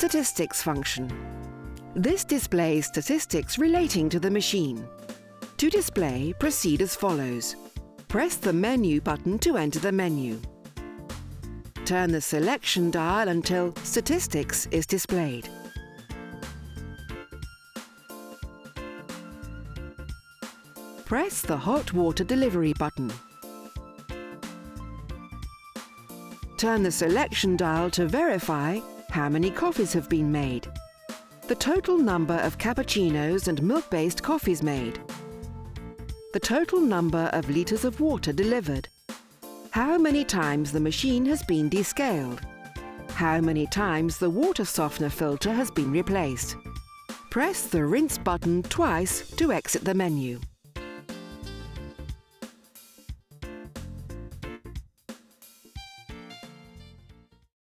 Statistics function. This displays statistics relating to the machine. To display, proceed as follows. Press the Menu button to enter the menu. Turn the selection dial until Statistics is displayed. Press the Hot Water Delivery button. Turn the selection dial to verify how many coffees have been made, the total number of cappuccinos and milk-based coffees made, the total number of litres of water delivered, how many times the machine has been descaled, how many times the water softener filter has been replaced. Press the Rinse button twice to exit the menu.